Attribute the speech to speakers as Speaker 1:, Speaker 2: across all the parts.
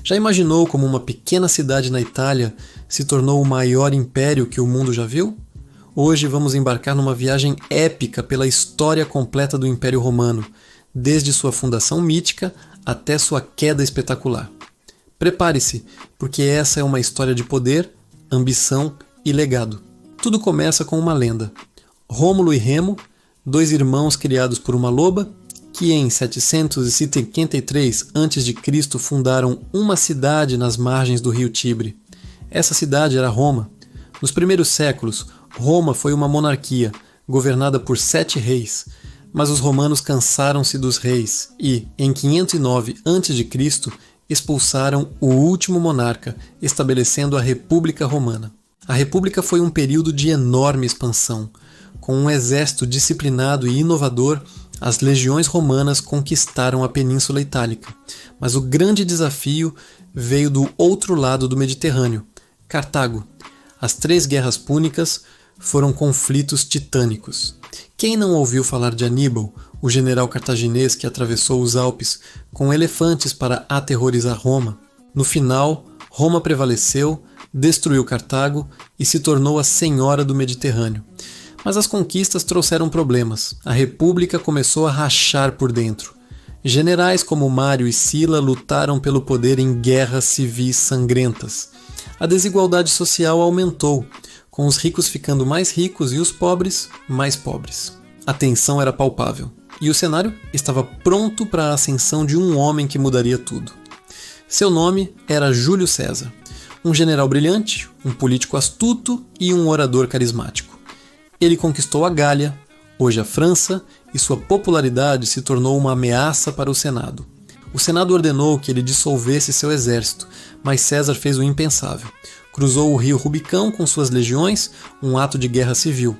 Speaker 1: Já imaginou como uma pequena cidade na Itália se tornou o maior império que o mundo já viu? Hoje vamos embarcar numa viagem épica pela história completa do Império Romano, desde sua fundação mítica até sua queda espetacular. Prepare-se, porque essa é uma história de poder, ambição e legado. Tudo começa com uma lenda. Rômulo e Remo, dois irmãos criados por uma loba, que em 773 a.C. fundaram uma cidade nas margens do rio Tibre. Essa cidade era Roma. Nos primeiros séculos, Roma foi uma monarquia, governada por 7 reis, mas os romanos cansaram-se dos reis e, em 509 a.C., expulsaram o último monarca, estabelecendo a República Romana. A República foi um período de enorme expansão. Com um exército disciplinado e inovador, as legiões romanas conquistaram a Península Itálica. Mas o grande desafio veio do outro lado do Mediterrâneo, Cartago. As 3 guerras púnicas foram conflitos titânicos. Quem não ouviu falar de Aníbal, o general cartaginês que atravessou os Alpes com elefantes para aterrorizar Roma? No final, Roma prevaleceu, destruiu Cartago e se tornou a senhora do Mediterrâneo. Mas as conquistas trouxeram problemas. A República começou a rachar por dentro. Generais como Mário e Sila lutaram pelo poder em guerras civis sangrentas. A desigualdade social aumentou, com os ricos ficando mais ricos e os pobres mais pobres. A tensão era palpável, e o cenário estava pronto para a ascensão de um homem que mudaria tudo. Seu nome era Júlio César, um general brilhante, um político astuto e um orador carismático. Ele conquistou a Gália, hoje a França, e sua popularidade se tornou uma ameaça para o Senado. O Senado ordenou que ele dissolvesse seu exército, mas César fez o impensável. Cruzou o rio Rubicão com suas legiões, um ato de guerra civil.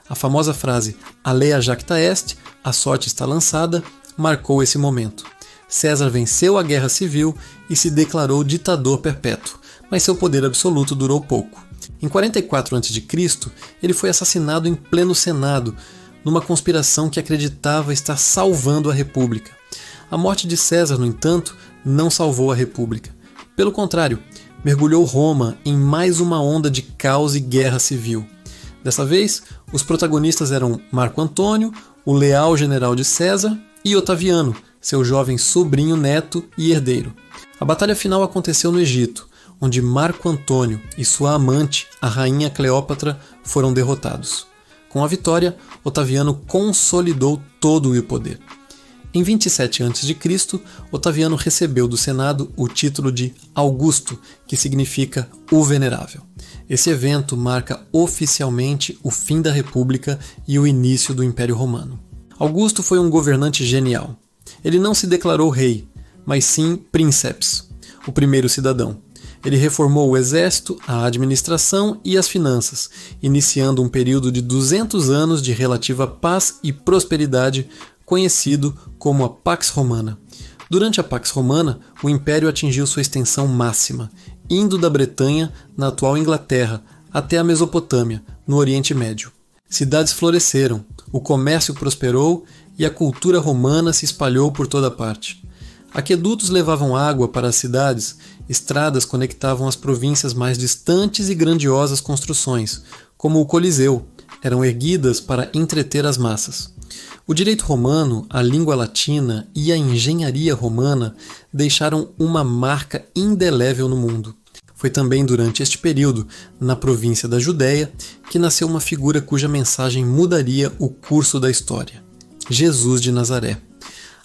Speaker 1: A famosa frase "Alea jacta est", a sorte está lançada, marcou esse momento. César venceu a guerra civil e se declarou ditador perpétuo, mas seu poder absoluto durou pouco. Em 44 a.C., ele foi assassinado em pleno Senado, numa conspiração que acreditava estar salvando a República. A morte de César, no entanto, não salvou a República. Pelo contrário, mergulhou Roma em mais uma onda de caos e guerra civil. Dessa vez, os protagonistas eram Marco Antônio, o leal general de César, e Otaviano, seu jovem sobrinho, neto e herdeiro. A batalha final aconteceu no Egito, onde Marco Antônio e sua amante, a rainha Cleópatra, foram derrotados. Com a vitória, Otaviano consolidou todo o poder. Em 27 a.C., Otaviano recebeu do Senado o título de Augusto, que significa o Venerável. Esse evento marca oficialmente o fim da República e o início do Império Romano. Augusto foi um governante genial. Ele não se declarou rei, mas sim princeps, o primeiro cidadão. Ele reformou o exército, a administração e as finanças, iniciando um período de 200 anos de relativa paz e prosperidade, conhecido como a Pax Romana. Durante a Pax Romana, o império atingiu sua extensão máxima, indo da Bretanha, na atual Inglaterra, até a Mesopotâmia, no Oriente Médio. Cidades floresceram, o comércio prosperou e a cultura romana se espalhou por toda parte. Aquedutos levavam água para as cidades, estradas conectavam as províncias mais distantes e grandiosas construções, como o Coliseu, eram erguidas para entreter as massas. O direito romano, a língua latina e a engenharia romana deixaram uma marca indelével no mundo. Foi também durante este período, na província da Judéia, que nasceu uma figura cuja mensagem mudaria o curso da história: Jesus de Nazaré.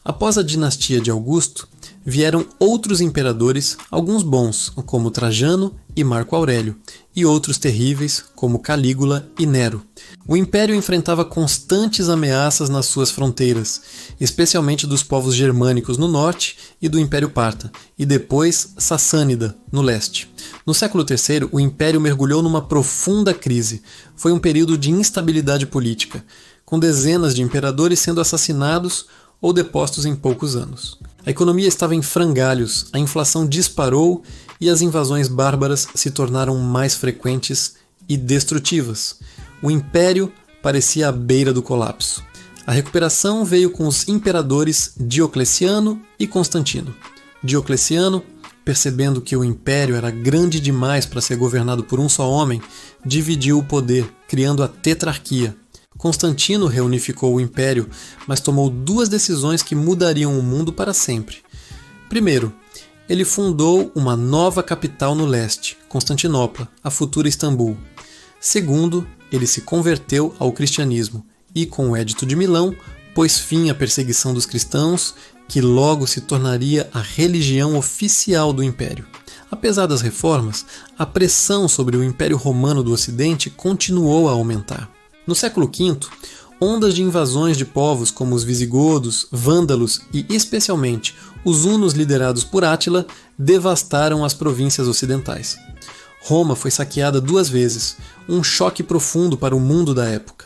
Speaker 1: Após a dinastia de Augusto, vieram outros imperadores, alguns bons, como Trajano e Marco Aurélio, e outros terríveis, como Calígula e Nero. O império enfrentava constantes ameaças nas suas fronteiras, especialmente dos povos germânicos no norte e do Império Parta, e depois Sassânida, no leste. No século III, o império mergulhou numa profunda crise. Foi um período de instabilidade política, com dezenas de imperadores sendo assassinados ou depostos em poucos anos. A economia estava em frangalhos, a inflação disparou e as invasões bárbaras se tornaram mais frequentes e destrutivas. O império parecia à beira do colapso. A recuperação veio com os imperadores Diocleciano e Constantino. Diocleciano percebendo que o império era grande demais para ser governado por um só homem, dividiu o poder, criando a tetrarquia. Constantino reunificou o império, mas tomou duas decisões que mudariam o mundo para sempre. Primeiro, ele fundou uma nova capital no leste, Constantinopla, a futura Istambul. Segundo, ele se converteu ao cristianismo e, com o Edito de Milão, pôs fim à perseguição dos cristãos, que logo se tornaria a religião oficial do império. Apesar das reformas, a pressão sobre o Império Romano do Ocidente continuou a aumentar. No século V, ondas de invasões de povos como os visigodos, vândalos e, especialmente, os hunos liderados por Átila devastaram as províncias ocidentais. Roma foi saqueada 2 vezes, um choque profundo para o mundo da época.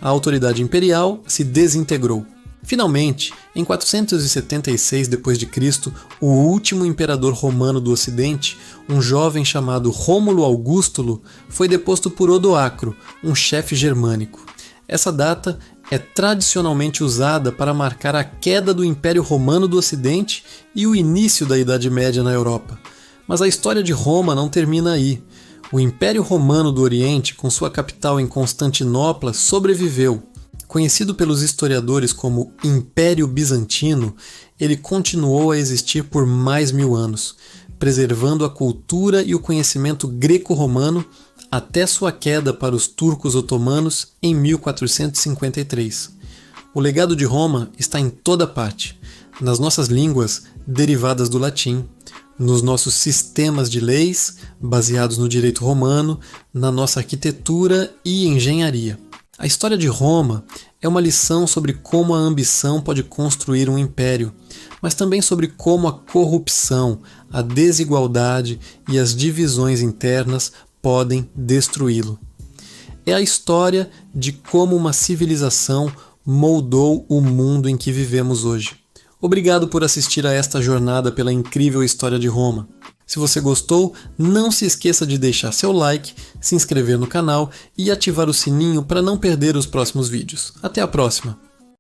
Speaker 1: A autoridade imperial se desintegrou. Finalmente, em 476 d.C., o último imperador romano do Ocidente, um jovem chamado Rômulo Augustulo, foi deposto por Odoacro, um chefe germânico. Essa data é tradicionalmente usada para marcar a queda do Império Romano do Ocidente e o início da Idade Média na Europa. Mas a história de Roma não termina aí. O Império Romano do Oriente, com sua capital em Constantinopla, sobreviveu. Conhecido pelos historiadores como Império Bizantino, ele continuou a existir por mais 1000 anos, preservando a cultura e o conhecimento greco-romano até sua queda para os turcos otomanos em 1453. O legado de Roma está em toda parte, nas nossas línguas derivadas do latim, nos nossos sistemas de leis, baseados no direito romano, na nossa arquitetura e engenharia. A história de Roma é uma lição sobre como a ambição pode construir um império, mas também sobre como a corrupção, a desigualdade e as divisões internas podem destruí-lo. É a história de como uma civilização moldou o mundo em que vivemos hoje. Obrigado por assistir a esta jornada pela incrível história de Roma. Se você gostou, não se esqueça de deixar seu like, se inscrever no canal e ativar o sininho para não perder os próximos vídeos. Até a próxima!